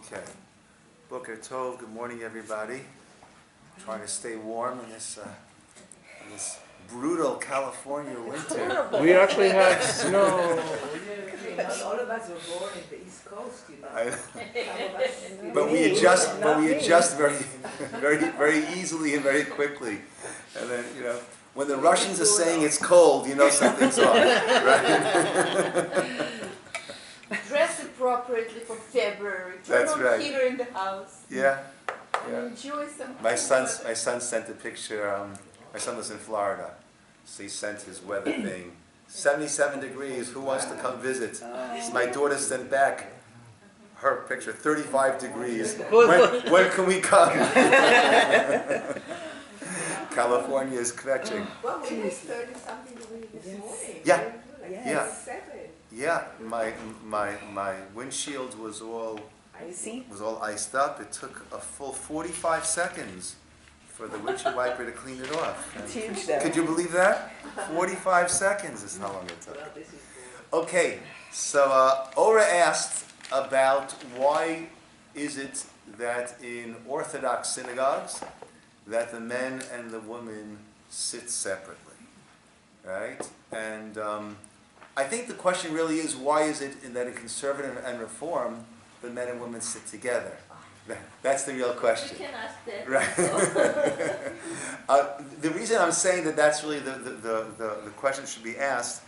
Okay. Boker Tov, good morning everybody. Trying to stay warm in this brutal California winter. We actually have snow. All of us were born in the East Coast, you know. But we adjust very easily and very quickly. And then, when the Russians are saying it's cold, something's off, right? Dress appropriately for February. That's Turn on right. heater in the house. Yeah. And enjoy some. My son sent a picture. My son was in Florida, so he sent his weather thing. 77 degrees. Who wants to come visit? So my daughter sent back her picture. 35 degrees. When can we come? California is kvetching. Well, we had 30-something degrees this morning. Yeah. Like Yeah. 7. Yeah. My windshield was all iced up. It took a full 45 seconds for the windshield wiper to clean it off. It's huge though. Could you believe that? 45 seconds is how long it took. Okay, so Ora asked about why is it that in Orthodox synagogues that the men and the women sit separately, right? And I think the question really is, why is it that in Conservative and Reform the men and women sit together? That's the real question. You can ask that. Right. The reason I'm saying that that's really the question should be asked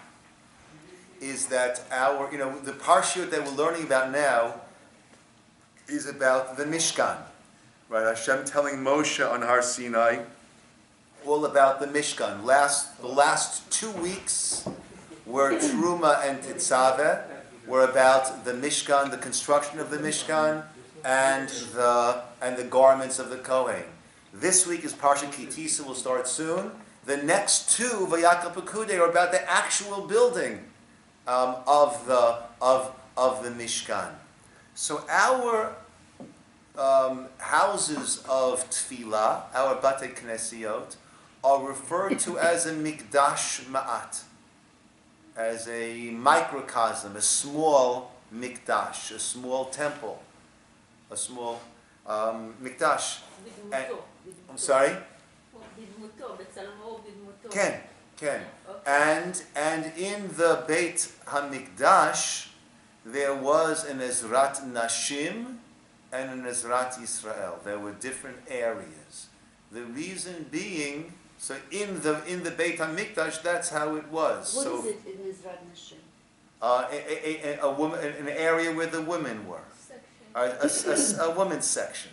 is that the Parsha that we're learning about now is about the Mishkan. Right? Hashem telling Moshe on Har Sinai all about the Mishkan. The last 2 weeks were Truma and Tetzaveh, were about the Mishkan, the construction of the Mishkan, and the garments of the Kohen. This week is Parsha Tisa, will start soon. The next two, Vayakal Pekudei, are about the actual building of the Mishkan. So our houses of Tefillah, our Batei Knesiot, are referred to as a Mikdash Ma'at, as a microcosm, a small Mikdash, a small temple, a small Mikdash. I'm sorry? Ken. And in the Beit HaMikdash, there was an Ezrat Nashim and an Ezrat Yisrael. There were different areas. The reason being, so in the Beit HaMikdash, that's how it was. What so, is it in Ezrat Nashim? A woman, an area where the women were. A women's section,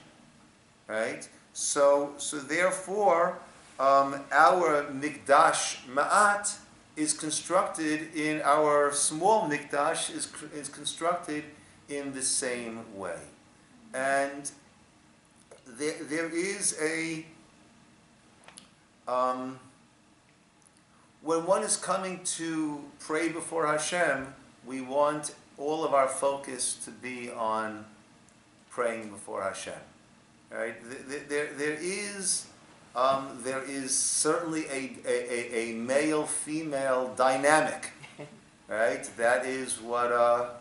right? So therefore, our Mikdash Ma'at is constructed in our small Mikdash is constructed in the same way, and there is a when one is coming to pray before Hashem, we want all of our focus to be on praying before Hashem, right? There is certainly a male-female dynamic, right? That is what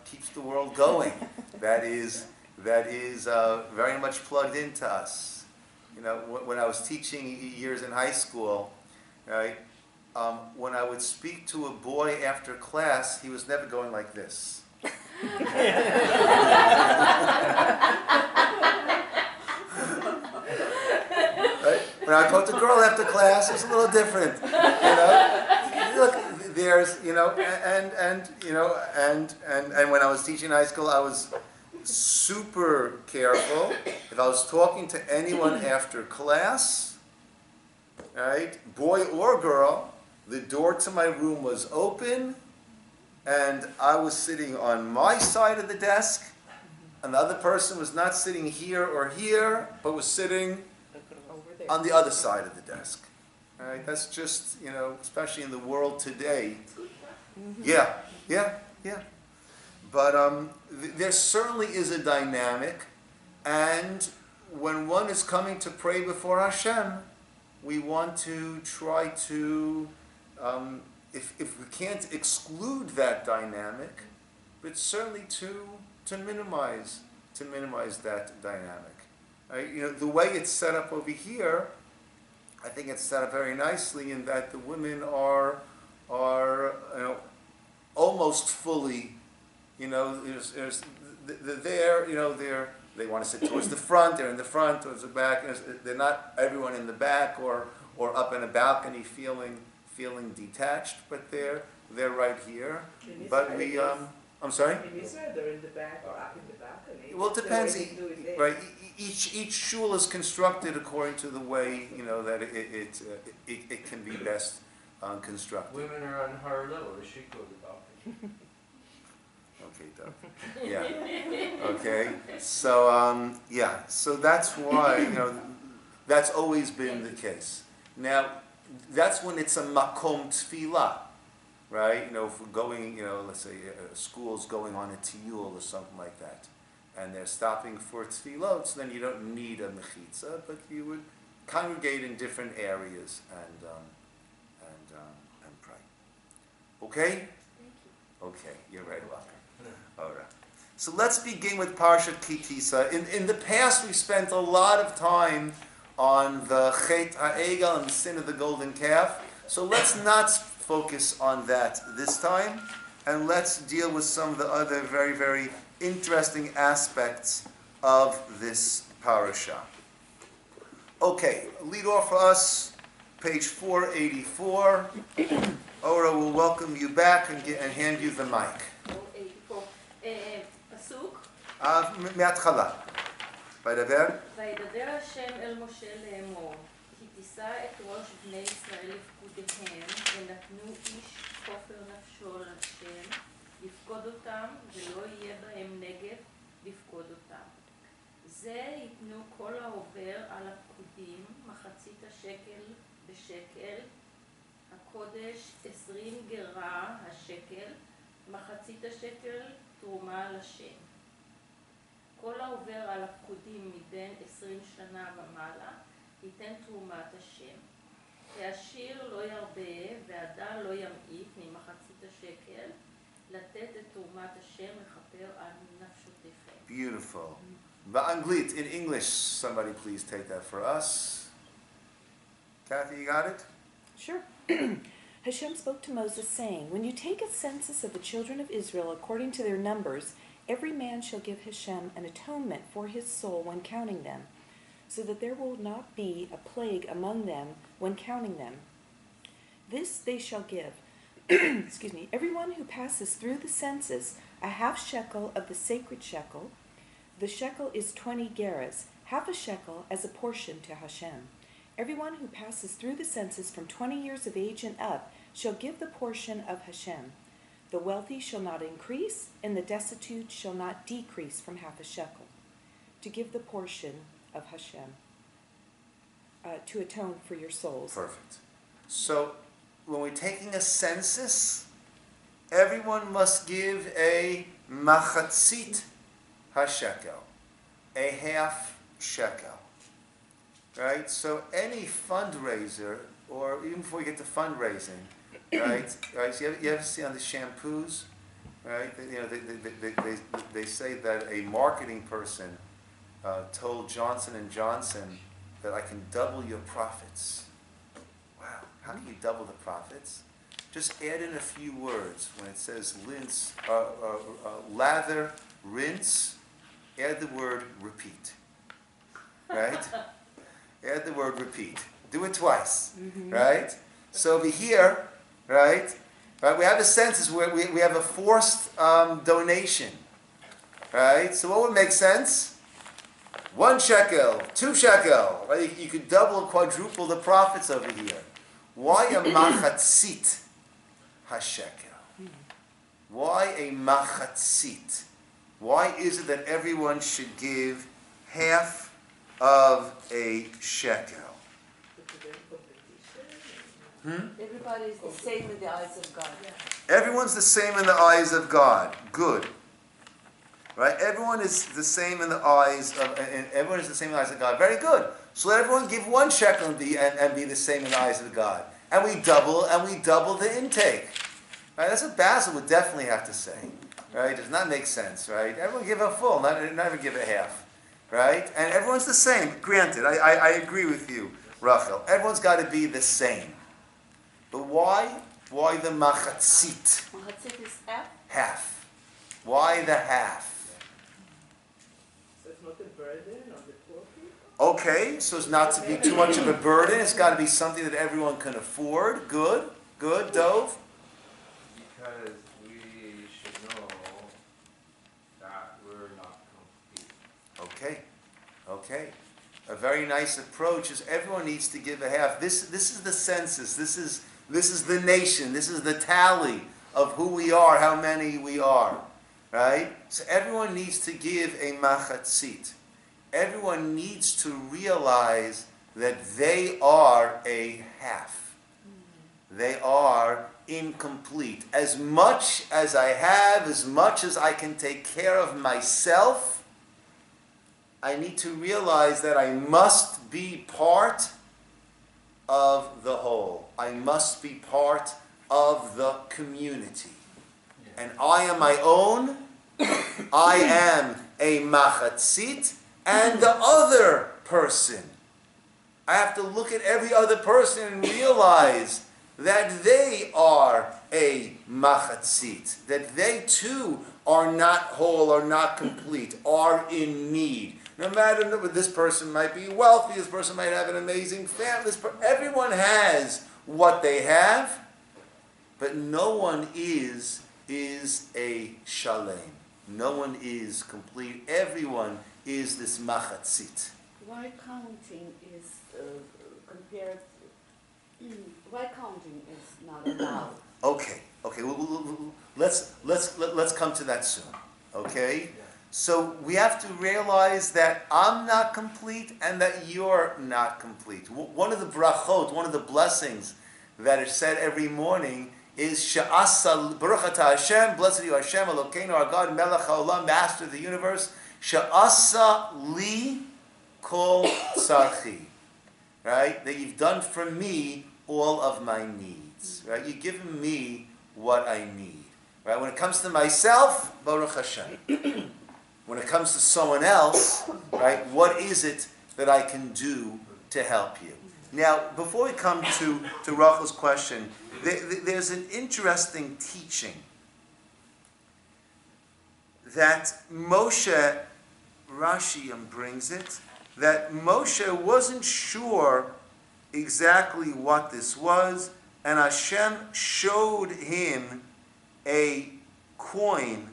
keeps the world going. That is very much plugged into us. When I was teaching years in high school, right? When I would speak to a boy after class, he was never going like this. Right? When I talked to a girl after class, it's a little different. Look, there's and when I was teaching high school, I was super careful. If I was talking to anyone after class, right, boy or girl, the door to my room was open, and I was sitting on my side of the desk, and the other person was not sitting here or here, but was sitting on the other side of the desk. All right, that's just, especially in the world today. Yeah. But there certainly is a dynamic, and when one is coming to pray before Hashem, we want to try to, if we can't exclude that dynamic, but certainly to minimize that dynamic. The way it's set up over here, I think it's set up very nicely in that the women are almost fully, there's there, they want to sit towards the front, they're in the front, towards the back. They're not everyone in the back or up in a balcony feeling detached, but they're right here. But I'm sorry? In Israel, they're in the back or up in the balcony. Well, it depends. Right, each shul is constructed according to the way that it can be best constructed. Women are on her level. They should go to the balcony. Okay, Doug. Yeah. Okay. So so that's why that's always been the case. Now, that's when it's a makom tefillah, right? If we're going, let's say school's going on a tiyul or something like that, and they're stopping for tefillot, so then you don't need a mechitza, but you would congregate in different areas and pray. Okay? Thank you. Okay, you're very welcome. All right. So let's begin with Parsha Tisa. In the past, we spent a lot of time on the Chet HaEgel and the sin of the golden calf. So let's not focus on that this time, and let's deal with some of the other very, very interesting aspects of this parasha. Okay, lead off for us, page 484. Ora will welcome you back and hand you the mic. 484. פסוק. מההתחלה. וידבר. וידבר השם אל משה לאמור, כי תישא את ראש בני ישראל לפקודיהם, ונתנו איש כופר נפשו להשם, לפקוד אותם, ולא יהיה בהם נגף לפקוד אותם. זה ייתנו כל העובר על הפקודים, מחצית השקל בשקל, הקודש 20 גרה השקל, מחצית השקל תרומה לשם. כל העובר על הפקודים מבין 20 שנה ומעלה, ייתן תרומת השם. העשיר לא ירבה, והדל לא ימעיט ממחצית השקל, לתת את תרומת השם לכפר על נפשותיכם. Beautiful. Ba'anglit, in English, somebody please take that for us. Kathy, you got it? Sure. Hashem spoke to Moses, saying, when you take a census of the children of Israel according to their numbers, every man shall give Hashem an atonement for his soul when counting them, so that there will not be a plague among them when counting them. This they shall give, everyone who passes through the census, a half shekel of the sacred shekel. The shekel is 20 gerahs, half a shekel as a portion to Hashem. Everyone who passes through the census from 20 years of age and up shall give the portion of Hashem. The wealthy shall not increase, and the destitute shall not decrease from half a shekel, to give the portion of Hashem, to atone for your souls. Perfect. So, when we're taking a census, everyone must give a machatzit hashekel, a half shekel. Right? So any fundraiser, or even before you get to fundraising, right? So you ever see on the shampoos, right? They say that a marketing person told Johnson & Johnson that I can double your profits. Wow, how can you double the profits? Just add in a few words. When it says rinse, lather, rinse, add the word repeat. Right? Add the word repeat. Do it twice. Mm-hmm. Right? So over here, right, we have a census where we have a forced donation. Right? So what would make sense? 1 shekel, 2 shekel. Right? You could double, quadruple the profits over here. Why a machatzit hashekel? Why a machatzit? Why is it that everyone should give half of a shekel? Everybody is the same in the eyes of God. Everyone's the same in the eyes of God. Good. Right? Everyone is the same in the eyes of God. Very good. So let everyone give 1 shekel and be the same in the eyes of God. And we double the intake. Right? That's what Basil would definitely have to say. right? Does not make sense, right? Everyone give a full, not even give a half, right? And everyone's the same. Granted, I agree with you, Rachel. Everyone's got to be the same. But why? Why the machatzit? Machatzit is half? Half. Why the half? So it's not a burden on the poor people? Okay, so as not to be too much of a burden, it's got to be something that everyone can afford. Good, good, Dove. Because we should know that we're not complete. Okay. A very nice approach is everyone needs to give a half. This is the census. This is the nation. This is the tally of who we are, how many we are, right? So everyone needs to give a machatzit. Everyone needs to realize that they are a half. They are incomplete. As much as I have, as much as I can take care of myself, I need to realize that I must be part of the whole. I must be part of the community. And I am my own. I am a machatzit. And the other person. I have to look at every other person and realize that they are a machatzit. That they too are not whole, are not complete, are in need. No matter, this person might be wealthy, this person might have an amazing family, everyone has what they have, but no one is a shalem. No one is complete. Everyone is this machatzit. Why counting is compared? Why counting is not allowed? Okay. Let's come to that soon. Okay. So we have to realize that I'm not complete and that you're not complete. One of the brachot, one of the blessings that is said every morning is Sha'asa Baruch Atah Hashem, blessed are you Hashem, Elokeinu our God, Melech HaOlam, Master of the universe, Sha'asa li kol tzarchi. Right? That you've done for me all of my needs. Right? You've given me what I need. Right? When it comes to myself, Baruch Hashem. When it comes to someone else, right, what is it that I can do to help you? Now, before we come to Rachel's question, there's an interesting teaching that Moshe, Rashi brings it, that Moshe wasn't sure exactly what this was, and Hashem showed him a coin.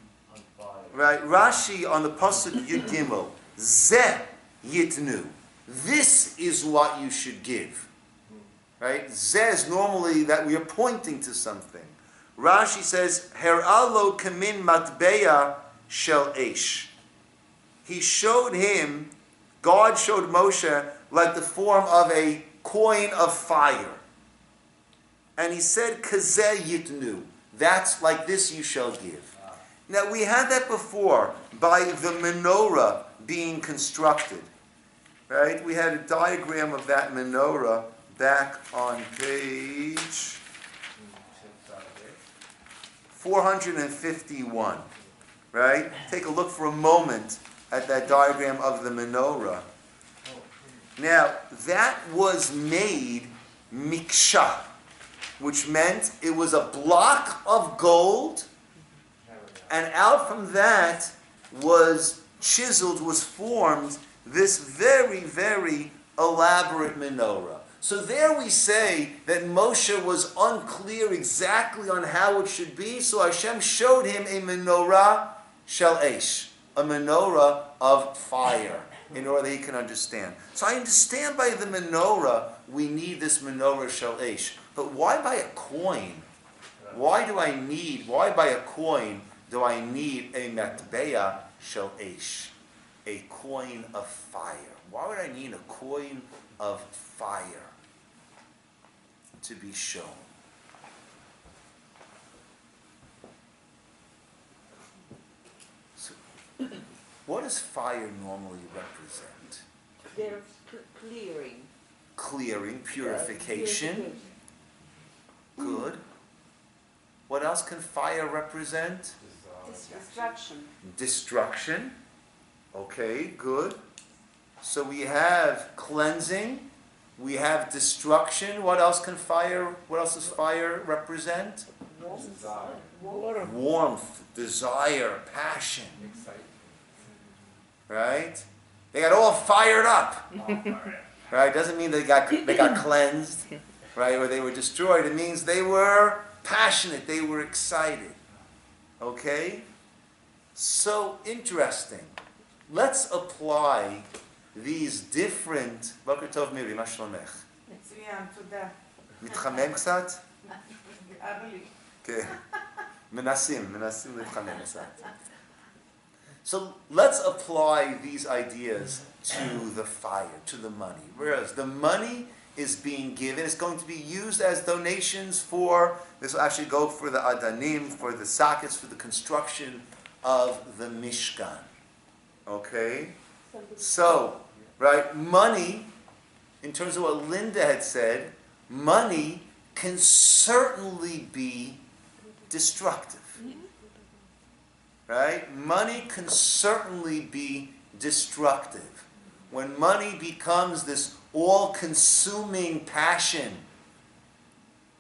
Right, Rashi on the pasuk Yud Gimel, Zeh Yitnu. This is what you should give. Right, Zeh is normally that we are pointing to something. Rashi says, Her'alo kamin matbeya shel esh. He showed him, God showed Moshe like the form of a coin of fire, and he said, Kazeh Yitnu. That's like this you shall give. Now, we had that before by the menorah being constructed, right? We had a diagram of that menorah back on page 451, right? Take a look for a moment at that diagram of the menorah. Now, that was made miksha, which meant it was a block of gold. And out from that was chiseled, was formed this very, very elaborate menorah. So there we say that Moshe was unclear exactly on how it should be, so Hashem showed him a menorah shel esh, a menorah of fire, in order that he can understand. So I understand by the menorah, we need this menorah shel esh. But why by a coin? Why by a coin do I need a matbeya shel esh, a coin of fire? Why would I need a coin of fire to be shown? So, what does fire normally represent? They're clearing. Clearing, purification. Good. What else can fire represent? Destruction. Destruction. Okay, good. So we have cleansing, we have destruction. What else does fire represent? Desire. Warmth, desire, passion. Excitement. Right? They got all fired up. Right? Doesn't mean they got cleansed, right? Or they were destroyed. It means they were passionate, they were excited. Okay? So interesting. Let's apply these different... Boker Tov Miri, מה שלומך? מצוין, תודה. מתחמם קצת? כאב לי. כן. מנסים להתחמם קצת. So let's apply these ideas to the fire, to the money. Whereas the money is being given, it's going to be used as donations for, this will actually go for the adanim, for the sockets, for the construction of the Mishkan. Okay? So, right, money, in terms of what Linda had said, money can certainly be destructive. Right? Money can certainly be destructive. When money becomes this all-consuming passion,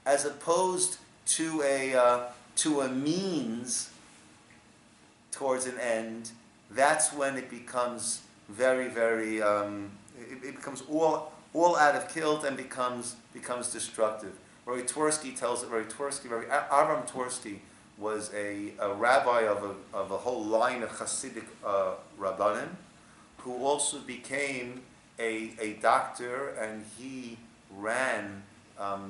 as opposed to a means towards an end, that's when it becomes very, very, it becomes all out of kilt and becomes destructive. Rabbi Avram Tversky was a rabbi of a whole line of Hasidic rabbanim, who also became a doctor, and he ran,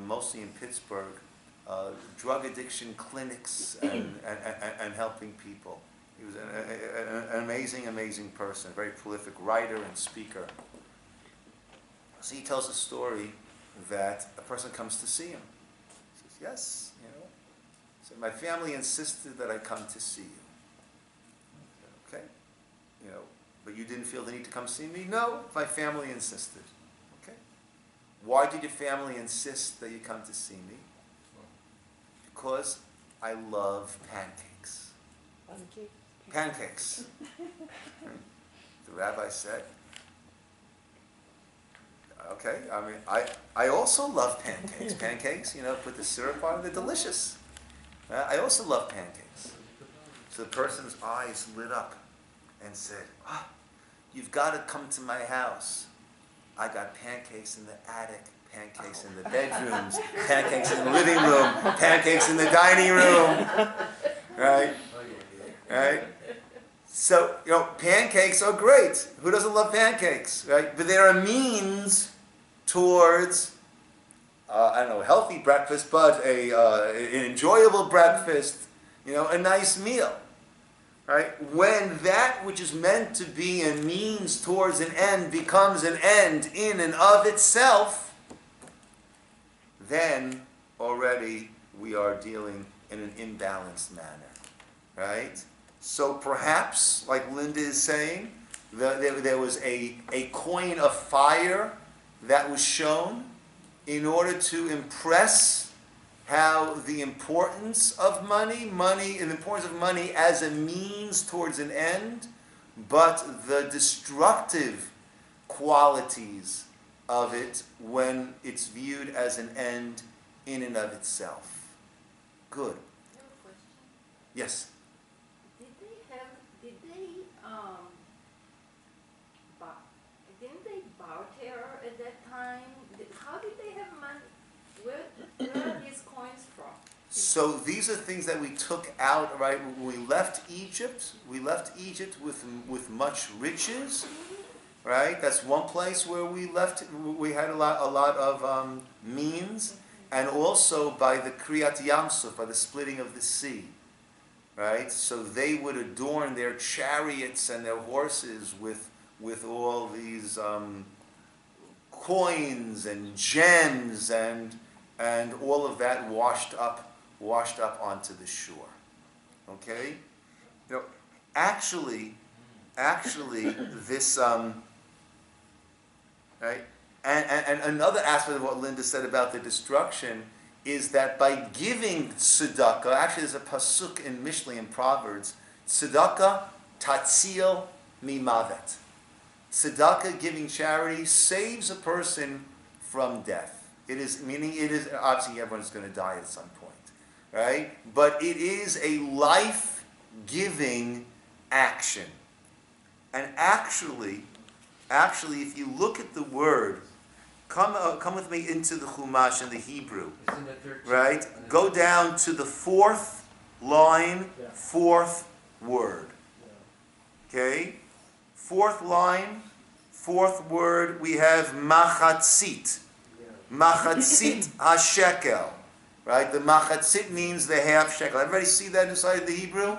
mostly in Pittsburgh, drug addiction clinics and helping people. He was an amazing person, a very prolific writer and speaker. So he tells a story that a person comes to see him. He says, yes, so my family insisted that I come to see you. I said, okay, but you didn't feel the need to come see me? No, my family insisted. Okay. Why did your family insist that you come to see me? Because I love pancakes. Pancakes. The rabbi said, okay, I also love pancakes. Pancakes, put the syrup on them, they're delicious. I also love pancakes. So the person's eyes lit up and said, you've got to come to my house. I got pancakes in the attic, pancakes in the bedrooms, pancakes in the living room, pancakes in the dining room. Right? Right? So, pancakes are great. Who doesn't love pancakes? Right? But they're a means towards healthy breakfast, but an enjoyable breakfast, a nice meal. Right? When that which is meant to be a means towards an end becomes an end in and of itself, then already we are dealing in an imbalanced manner. Right? So perhaps, like Linda is saying, there was a coin of fire that was shown in order to impress how the importance of money as a means towards an end, but the destructive qualities of it when it's viewed as an end in and of itself. Good. I have a question. Yes. Didn't they barter at that time? How did they have money? Where are these coins from? So these are things that we took out, right? We left Egypt with much riches, right? That's one place where we had a lot of means, and also by the Kriyat Yamsuf, by the splitting of the sea. Right? So they would adorn their chariots and their horses with all these coins and gems and all of that washed up onto the shore. Okay? Actually this right? And another aspect of what Linda said about the destruction is that by giving tzedakah, actually there's a pasuk in Mishlei in Proverbs Tzedakah tatzil mimavet. Tzedakah, giving charity, saves a person from death. It is, meaning it is, obviously everyone's going to die at some point, right? But it is a life-giving action. And actually, if you look at the word, come with me into the Chumash in the Hebrew, It's in the 13th. right? Go down to the fourth line, fourth word. Okay? Fourth line, fourth word, we have machatzit. Machatzit hashekel. Right? The machatzit means the half shekel. Everybody see that inside the Hebrew?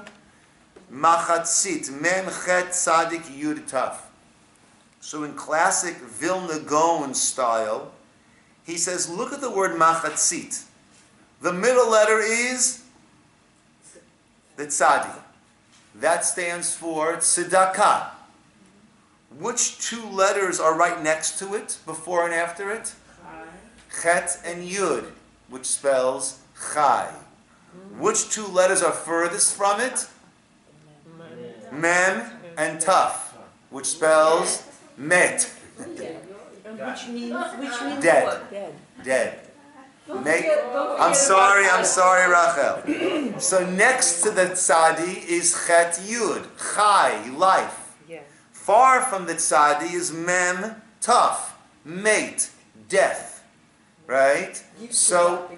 Machatzit. Mem chet tzadik yud taf. So in classic Vilna Gaon style, he says, look at the word machatzit. The middle letter is the tzadi. That stands for tzedakah. Which two letters are right next to it, before and after it? Chet and yud, which spells chai. Which two letters are furthest from it? Mem and taf, which spells met. Which means Dead. what? Dead. I'm sorry, Rachel. So next to the tzadi is chet yud, chai, life. Yeah. Far from the tzadi is mem, tough, mate, death. Right? So,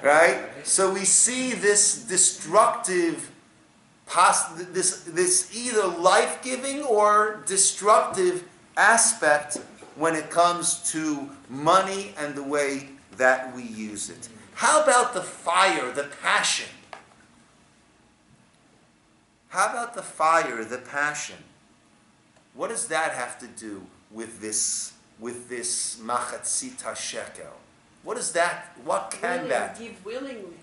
right? So we see this destructive, this either life-giving or destructive aspect when it comes to money and the way that we use it. How about the fire, the passion? How about the fire, the passion? What does that have to do with this machatzit hashekel? What is that? What can that? Give willingly.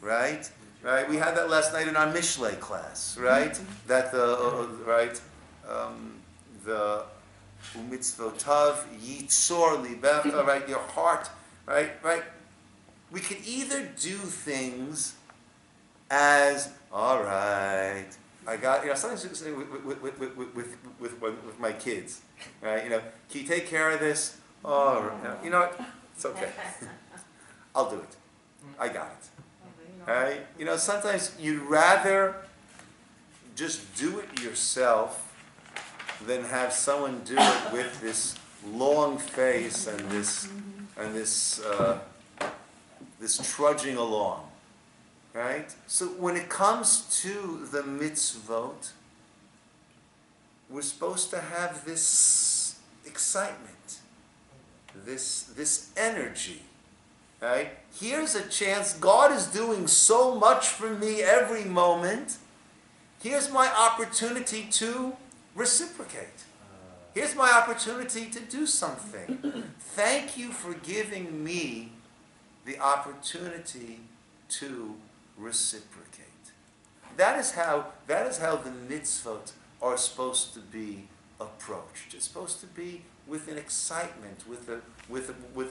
Right? Right? We had that last night in our Mishlei class, right? That the umitzvotav yitzor libecha, right? Your heart, right? Right? We can either do things as, all right, I got, sometimes with my kids, right? Can you take care of this? Oh, you know what? It's okay. I'll do it. I got it. Right? Sometimes you'd rather just do it yourself than have someone do it with this long face and this trudging along. Right? So when it comes to the mitzvot, we're supposed to have this excitement, this energy. Right? Here's a chance. God is doing so much for me every moment. Here's my opportunity to reciprocate. Here's my opportunity to do something. Thank you for giving me the opportunity to reciprocate. That is how the mitzvot are supposed to be approached. It's supposed to be with an excitement, with a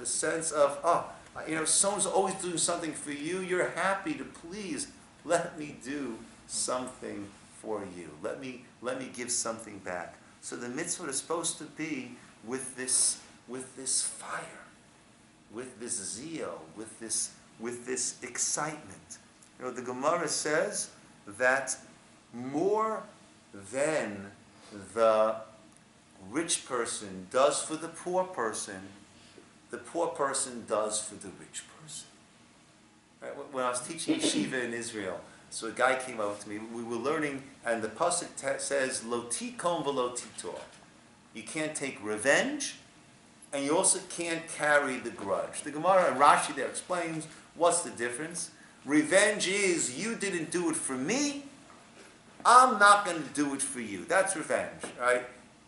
sense of, someone's always doing something for you. You're happy to please let me do something for you. Let me give something back. So the mitzvah is supposed to be with this fire, with this zeal, with this excitement. The Gemara says that more than the rich person does for the poor person does for the rich person. Right? When I was teaching yeshiva in Israel, so a guy came up to me. We were learning, and the pasuk says, "Lo tikom v'lo titor." You can't take revenge, and you also can't carry the grudge. The Gemara and Rashi there explains what's the difference. Revenge is you didn't do it for me, I'm not going to do it for you. That's revenge, right?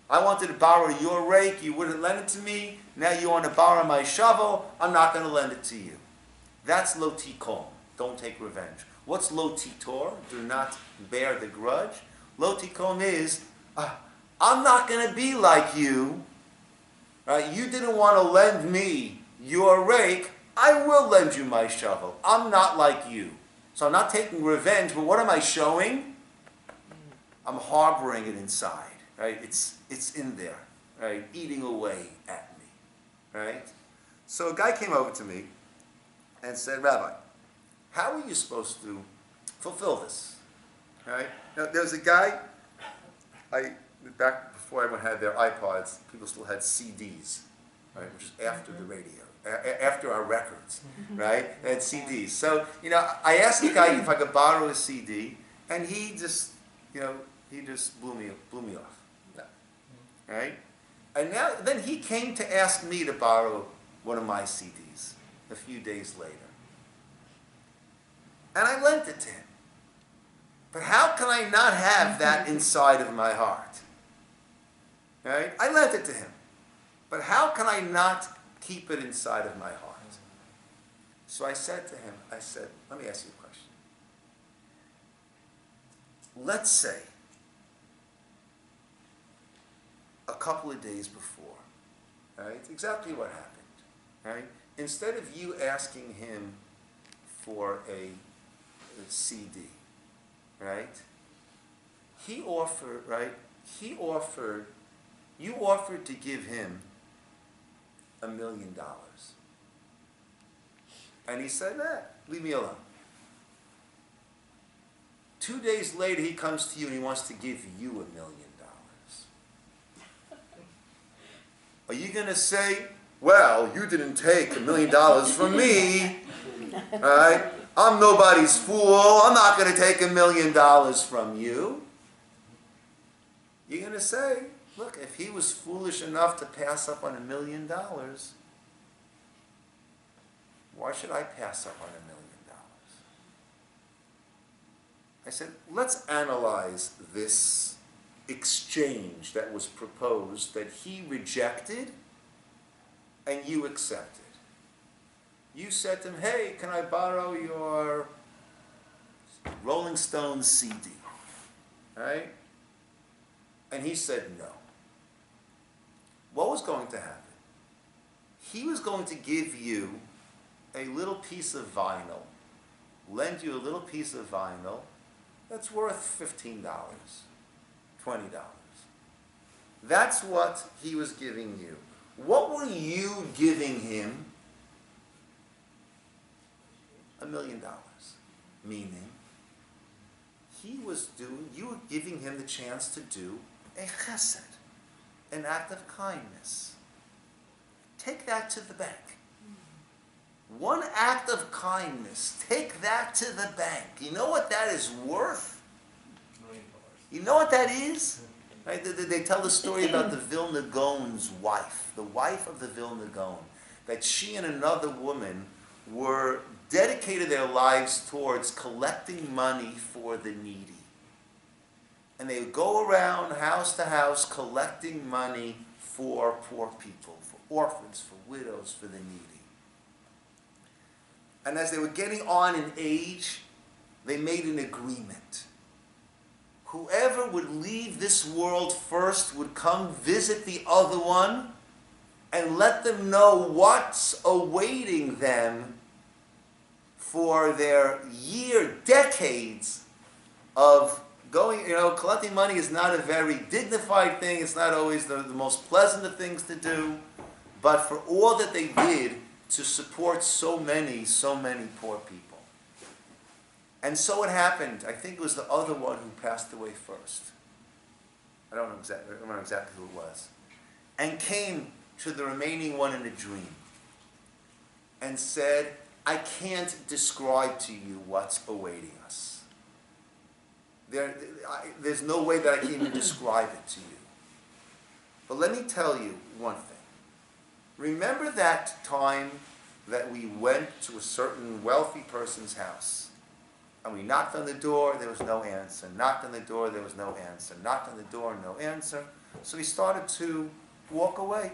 I wanted to borrow your rake, you wouldn't lend it to me. Now you want to borrow my shovel, I'm not going to lend it to you. That's lo tikom. Don't take revenge. What's lo titor? Do not bear the grudge. Lo tikom is, I'm not going to be like you. Right? You didn't want to lend me your rake, I will lend you my shovel. I'm not like you. So I'm not taking revenge, but what am I showing? I'm harboring it inside, right? It's in there, right? Eating away at me, right? So a guy came over to me and said, Rabbi, how are you supposed to fulfill this, right? Now, there was a guy, back before everyone had their iPods, people still had CDs, right? Which is after the radio, after our records, right? They had CDs. So, I asked the guy if I could borrow a CD, and he just, he just blew me off, right? And then he came to ask me to borrow one of my CDs a few days later. And I lent it to him. But how can I not have that inside of my heart? Right? I lent it to him. But how can I not keep it inside of my heart? So I said to him, let me ask you a question. Let's say a couple of days before, right? Exactly what happened, right? Instead of you asking him for a CD, right? You offered to give him $1 million. And he said, leave me alone. 2 days later, he comes to you and he wants to give you $1 million. Are you going to say, well, you didn't take $1 million from me, all right? I'm nobody's fool. I'm not going to take $1 million from you. You're going to say, look, if he was foolish enough to pass up on $1 million, why should I pass up on $1 million? I said, let's analyze this exchange that was proposed that he rejected and you accepted. You said to him, hey, can I borrow your Rolling Stones CD? Right? And he said no. What was going to happen? He was going to give you a little piece of vinyl, lend you a little piece of vinyl that's worth $15, $20. That's what he was giving you. What were you giving him? $1 million. Meaning, you were giving him the chance to do a chesed, an act of kindness. Take that to the bank. One act of kindness, take that to the bank. You know what that is worth? $1 million. You know what that is? Right? They tell the story about the Vilna Gaon's wife, the wife of the Vilna Gaon, that she and another woman were dedicated their lives towards collecting money for the needy. And they would go around house to house collecting money for poor people, for orphans, for widows, for the needy. And as they were getting on in age, they made an agreement. Whoever would leave this world first would come visit the other one and let them know what's awaiting them for their decades of going, collecting money is not a very dignified thing. It's not always the most pleasant of things to do. But for all that they did to support so many poor people. And so it happened. I think it was the other one who passed away first. I don't remember exactly who it was. And came to the remaining one in a dream and said, I can't describe to you what's awaiting us. There's no way that I can even describe it to you. But let me tell you one thing. Remember that time that we went to a certain wealthy person's house and we knocked on the door, there was no answer. Knocked on the door, there was no answer. Knocked on the door, no answer. So we started to walk away.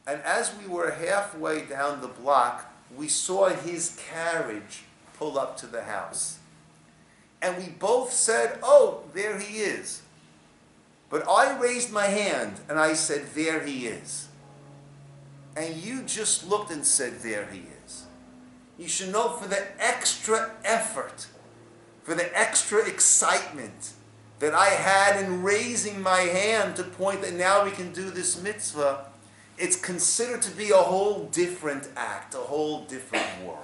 And as we were halfway down the block, we saw his carriage pull up to the house. And we both said, oh, there he is. But I raised my hand and I said, there he is. And you just looked and said, there he is. You should know for the extra effort, for the extra excitement that I had in raising my hand to point that now we can do this mitzvah. It's considered to be a whole different act, a whole different world.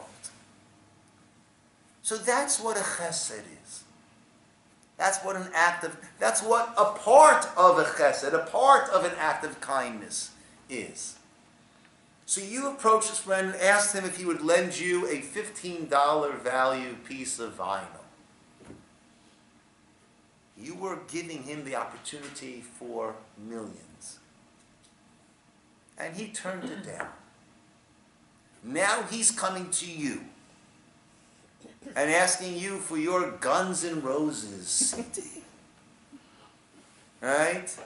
So that's what a chesed is. That's what that's what a part of a chesed, a part of an act of kindness is. So you approached this friend and asked him if he would lend you a $15 value piece of vinyl. You were giving him the opportunity for millions. And he turned it down. Now he's coming to you and asking you for your Guns N' Roses CD. Right?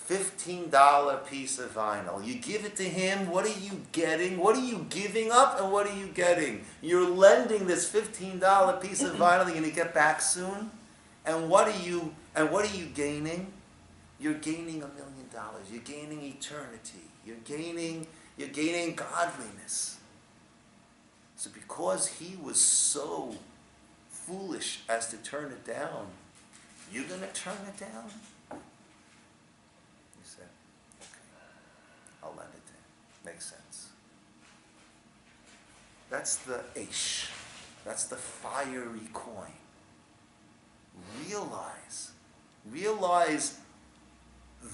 $15 piece of vinyl. You give it to him, what are you getting? What are you giving up and what are you getting? You're lending this $15 piece of vinyl that you're going to get back soon. And what are you gaining? You're gaining $1 million. You're gaining eternity. You're gaining godliness. So because he was so foolish as to turn it down, you're going to turn it down? You said, okay, I'll lend it to him. Makes sense. That's the ish. That's the fiery coin. Realize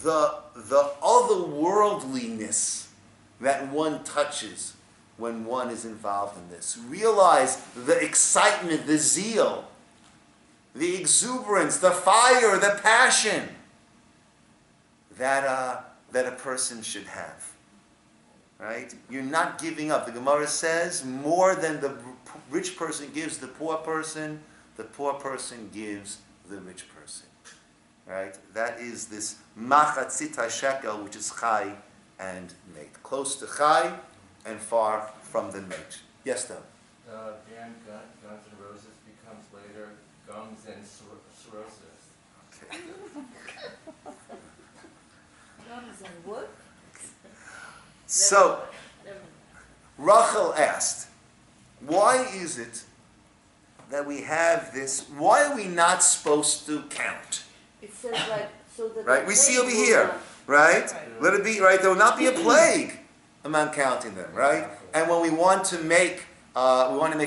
the otherworldliness that one touches when one is involved in this. Realize the excitement, the zeal, the exuberance, the fire, the passion that a person should have. Right? You're not giving up. The Gemara says more than the rich person gives the poor person gives the rich person. Right? That is this machatzit shekel, which is chai and mate. Close to chai and far from the mate. Yes, though. Band Guns N' Roses becomes later Gums and Cirrhosis. Okay. Gums and what? So, Rachel asked, why is it that we have this? Why are we not supposed to count? It says like so that. Right? We see over here, right? Let it be, right? There will not be a plague among counting them, right? And when we want to make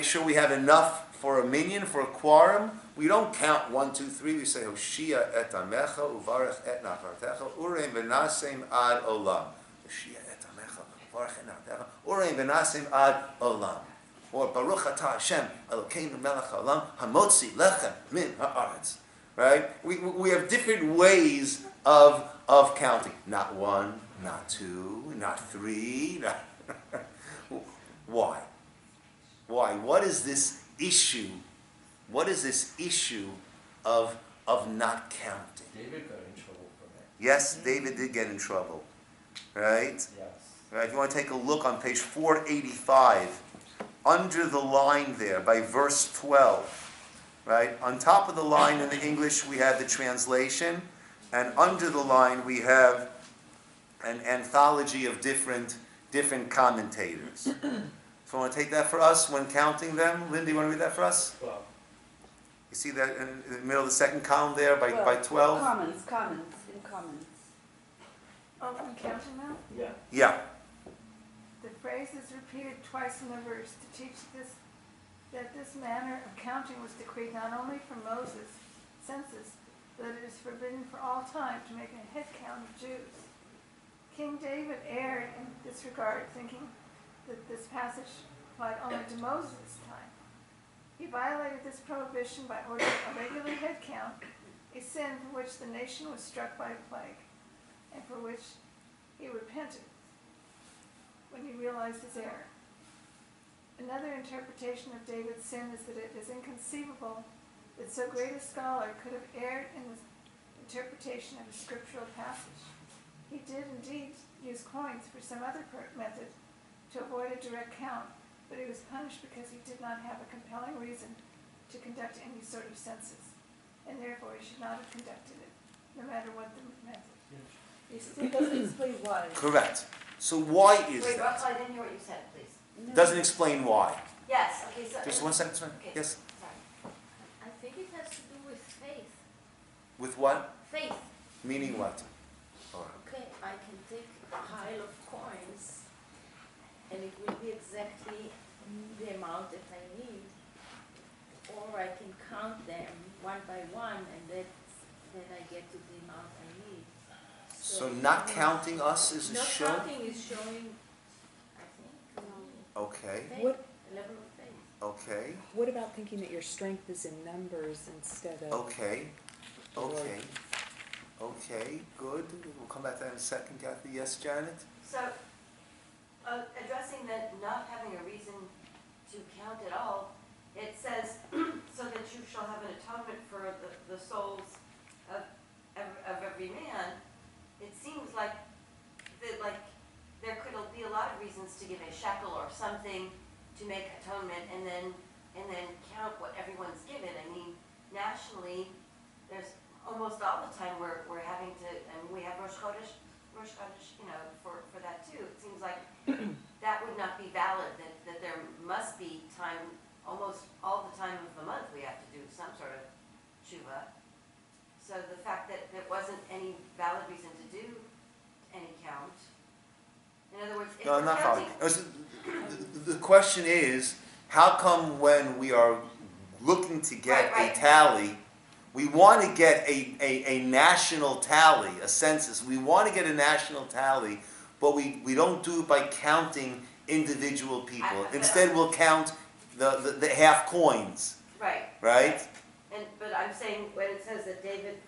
sure we have enough for a minyan, for a quorum, we don't count 1, 2, 3. We say, Hoshia et amecha, uvarech et nachartecha, ureim v'nasem ad olam. Hoshia et amecha, uvarech et nachartecha, ureim v'nasem ad olam. Or Baruch atah Hashem, Elokeinu melech haolam, hamotzi lechem min haaretz. Right? We have different ways of counting. Not 1, not 2, not 3. Why? Why? What is this issue? What is this issue of not counting? David got in trouble for that. Yes, David did get in trouble. Right? Yes. Right? If you want to take a look on page 485, under the line there, by verse 12. Right? On top of the line in the English, we have the translation, and under the line, we have an anthology of different commentators. So I want to take that for us when counting them. Linda, you want to read that for us? Well, You see that in the middle of the second column there by 12? Comments. Oh, I'm counting now? yeah. Yeah. The phrase is repeated twice in the verse to teach that this manner of counting was decreed not only for Moses' census, but that it is forbidden for all time to make a head count of Jews. King David erred in this regard, thinking that this passage applied only to Moses' time. He violated this prohibition by ordering a regular head count, a sin for which the nation was struck by a plague, and for which he repented when he realized his error. Another interpretation of David's sin is that it is inconceivable that so great a scholar could have erred in the interpretation of a scriptural passage. He did indeed use coins for some other method to avoid a direct count, but he was punished because he did not have a compelling reason to conduct any sort of census, and therefore he should not have conducted it, no matter what the method. It doesn't explain why. Correct. So why is Wait, that? I didn't hear what you said, please. Doesn't explain why. Yes, okay, so. Just 1 second, sorry. Okay. Yes. Sorry. I think it has to do with faith. With what? Faith. Meaning what? Okay, I can take a pile of coins and it will be exactly the amount that I need. Or I can count them one by one and then I get to the amount I need. So not counting us is a Not show? counting is showing, I think, Okay, faith, What- a level of faith. okay, What about thinking that your strength is in numbers instead of? okay, okay, okay, good. We'll come back to that in a second, Kathy. Yes, Janet? So, addressing that not having a reason to count at all, it says, so that you shall have an atonement for the souls of every man. It seems like there could be a lot of reasons to give a shekel or something to make atonement, and then count what everyone's given. I mean, nationally, there's almost all the time we're having to, and we have Rosh Chodesh, for that too. It seems like that would not be valid, that there must be time, almost all the time of the month we have to do some sort of tshuva. So the fact that there wasn't any valid reason to do any count, in other words, if No, we're not counting. following. The question is, how come when we are looking to get Right. a tally, we want to get a national tally, a census. We want to get a national tally, but we don't do it by counting individual people. Instead, we'll count the half coins, Right. right? But I'm saying when it says that David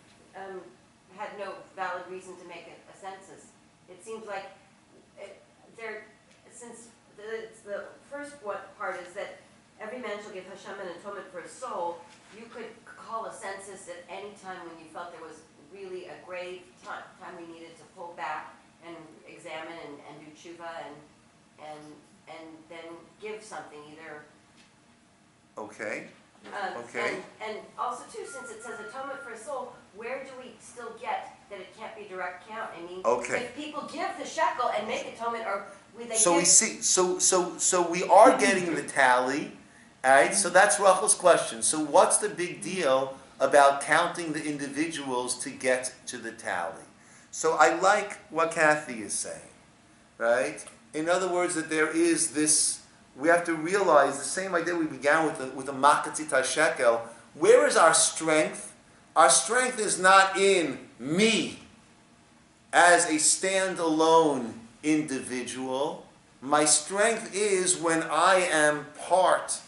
had no valid reason to make a census, it seems like since the first part is that every man shall give Hashem an atonement for his soul, you could call a census at any time when you felt there was really a grave time we needed to pull back and examine and do tshuva and then give something either. Okay. And also too, since it says atonement for a soul, where do we still get that it can't be direct count? I mean, Okay. if people give the shekel and make atonement, or they So give. we see. So we are getting the tally, all right? So that's Rachel's question. So what's the big deal about counting the individuals to get to the tally? So I like what Kathy is saying, right? In other words, that there is this. We have to realize the same idea we began with the makatzit shekel. Where is our strength? Our strength is not in me as a standalone individual. My strength is when I am part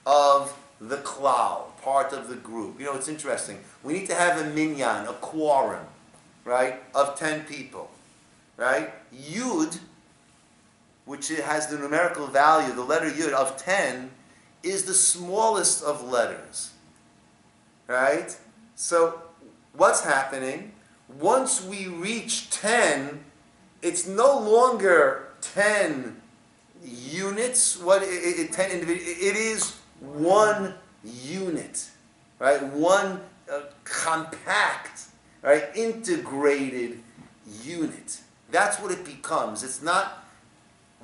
of the klal, part of the group. You know, it's interesting. We need to have a minyan, a quorum, right, of 10 people, right? Yud, which has the numerical value, the letter Yud of 10, is the smallest of letters, right? So what's happening? Once we reach 10, it's no longer 10 units. 10 individuals. It is one unit, right? One compact, right, integrated unit. That's what it becomes. It's not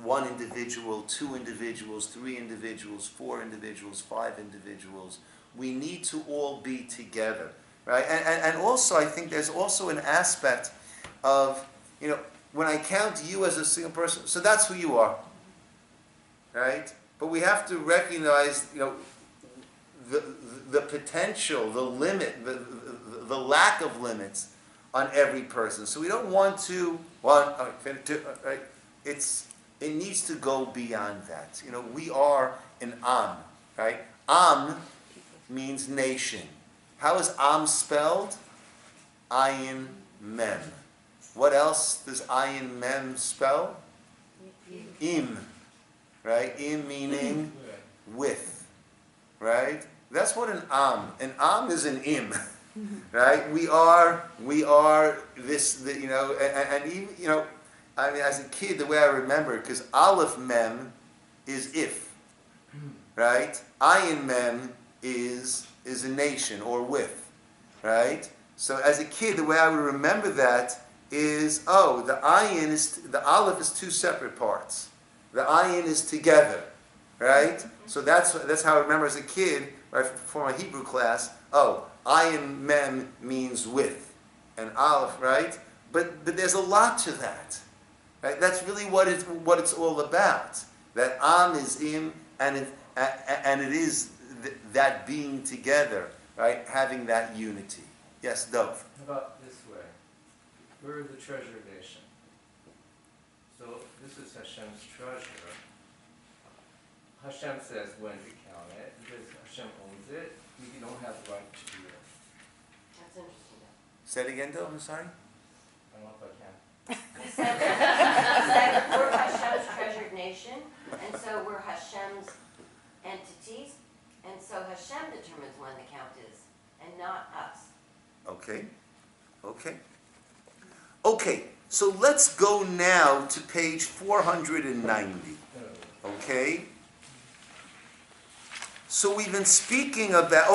one individual, two individuals, three individuals, four individuals, five individuals. We need to all be together, right? And also, I think there's also an aspect of, you know, when I count you as a single person, so that's who you are, right? But we have to recognize, you know, the potential, the limit, the lack of limits on every person. So we don't want to, right? It needs to go beyond that. You know, we are an Am, right? Am means nation. How is Am spelled? Ayin Mem. What else does Ayin Mem spell? Im, right? Im meaning with, right? That's what an Am is an Im, right? We are this, you know, and even, you know, I mean, as a kid, the way I remember, because Aleph Mem is if, right? Ayin Mem is a nation or with, right? So as a kid, the way I would remember that is, the Aleph is two separate parts. The Ayin is together, right? So that's how I remember as a kid, right, for my Hebrew class. Oh, ayin mem means with, and aleph, right? But there's a lot to that, right? That's really what it's all about. That am is im, and it is that being together, right? Having that unity. Yes, Dov. How about this way? We're the treasure nation. So this is Hashem's treasure. Hashem says when to count it, because Hashem owns it. We don't have the right to do it. That's interesting. Say it again, Dov. I'm sorry. I don't know if I can. He said we're Hashem's treasured nation, and so we're Hashem's entities, and so Hashem determines when the count is, and not us. Okay, so let's go now to page 490. Okay? So we've been speaking about,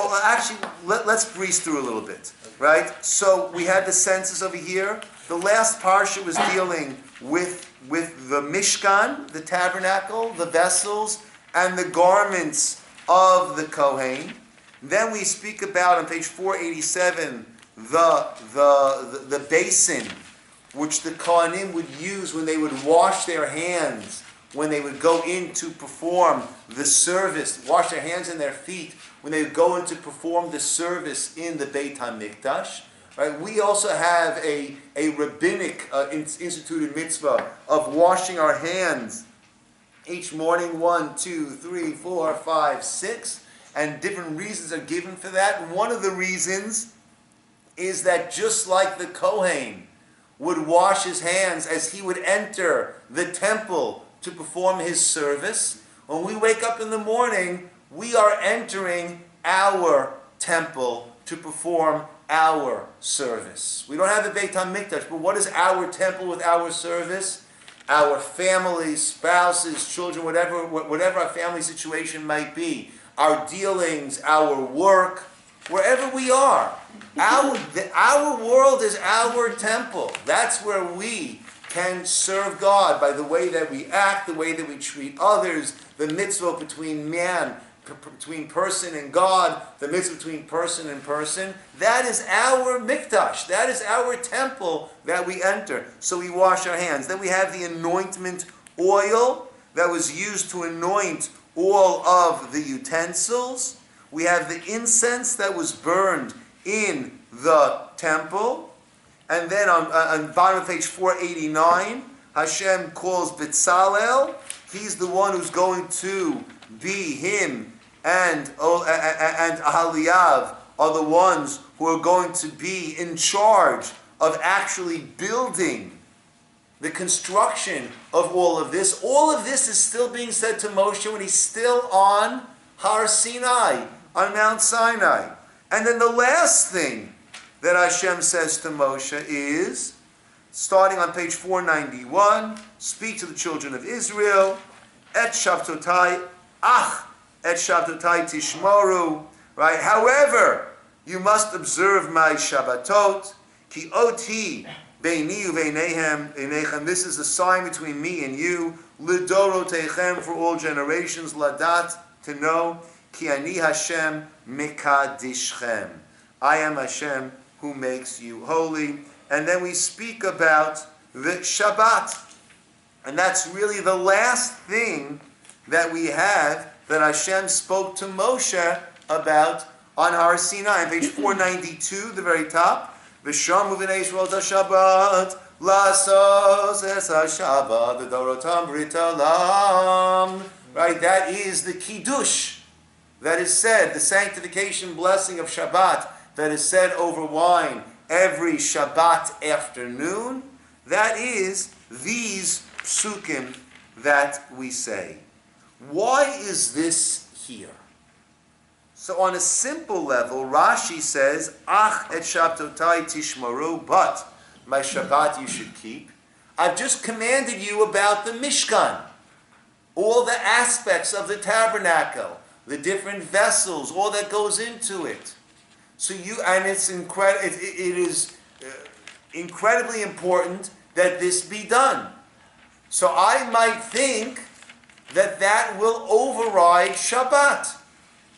let's breeze through a little bit, right? So we had the census over here. The last Parsha was dealing with the Mishkan, the tabernacle, the vessels, and the garments of the Kohen. Then we speak about, on page 487, the basin, which the Kohanim would use when they would wash their hands, when they would go in to perform the service, wash their hands and their feet, when they would go in to perform the service in the Beit HaMikdash. Right? We also have a rabbinic instituted mitzvah of washing our hands each morning, 1, 2, 3, 4, 5, 6, and different reasons are given for that. And one of the reasons is that just like the Kohen would wash his hands as he would enter the temple to perform his service, when we wake up in the morning, we are entering our temple to perform our service. We don't have the Beit HaMikdash, but what is our temple with our service? Our families, spouses, children, whatever our family situation might be, our dealings, our work, wherever we are. Our world is our temple. That's where we can serve God by the way that we act, the way that we treat others, the mitzvah between man, between person and God, the mitzvah between person and person. That is our mikdash. That is our temple that we enter. So we wash our hands. Then we have the anointment oil that was used to anoint all of the utensils. We have the incense that was burned in the temple. And then on bottom of page 489, Hashem calls B'Tzalel. He's the one who's going to be him, and Ahaliav are the ones who are going to be in charge of actually building the construction of all of this. All of this is still being said to Moshe when he's still on Har Sinai, on Mount Sinai. And then the last thing that Hashem says to Moshe is, starting on page 491, speak to the children of Israel, Et Shabtotai, Et Shabtotai Tishmoru, right? However, you must observe my Shabbatot, Ki Oti Beini Uveinechem, this is the sign between me and you, Lidorotechem, for all generations, Ladat, to know, Ki Ani Hashem Mikadishchem, I am Hashem who makes you holy. And then we speak about the Shabbat. And that's really the last thing that we have that Hashem spoke to Moshe about on Har Sinai. On page 492, the very top, V'shamu v'nei Yisrael Shabbat, Lasos es HaShabbat, the Dorotam Britalam. Right, that is the Kiddush that is said, the sanctification blessing of Shabbat that is said over wine every Shabbat afternoon. That is these psukim that we say. Why is this here? So on a simple level, Rashi says, Ach et Shabtotai tishmaru, but my Shabbat you should keep. I've just commanded you about the Mishkan, all the aspects of the tabernacle, the different vessels, all that goes into it. So it is incredibly important that this be done. So I might think that will override Shabbat.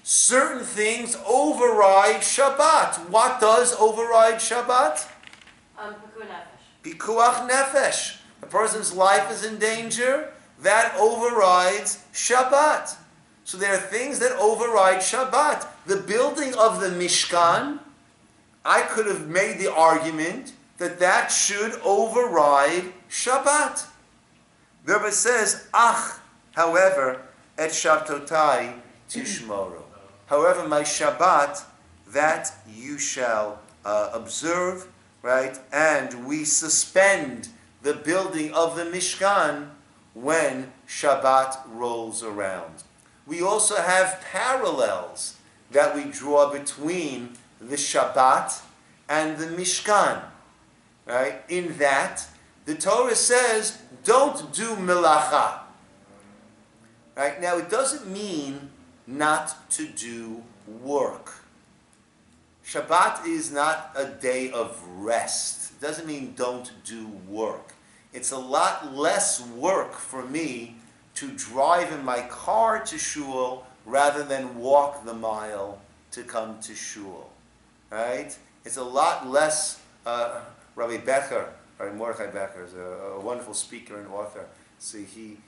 Certain things override Shabbat. What does override Shabbat? Pikuach nefesh. Pikuach nefesh. A person's life is in danger. That overrides Shabbat. So there are things that override Shabbat. The building of the Mishkan, I could have made the argument that should override Shabbat. The Rebbe says, however, et Shabtotai tishmoru. However, my Shabbat, that you shall observe, right? And we suspend the building of the Mishkan when Shabbat rolls around. We also have parallels that we draw between the Shabbat and the Mishkan, right? In that, the Torah says, don't do melacha. Right? Now, it doesn't mean not to do work. Shabbat is not a day of rest. It doesn't mean don't do work. It's a lot less work for me to drive in my car to shul rather than walk the mile to come to shul. Right? It's a lot less. Rabbi Becher, or Mordechai Becher, is a wonderful speaker and author. So he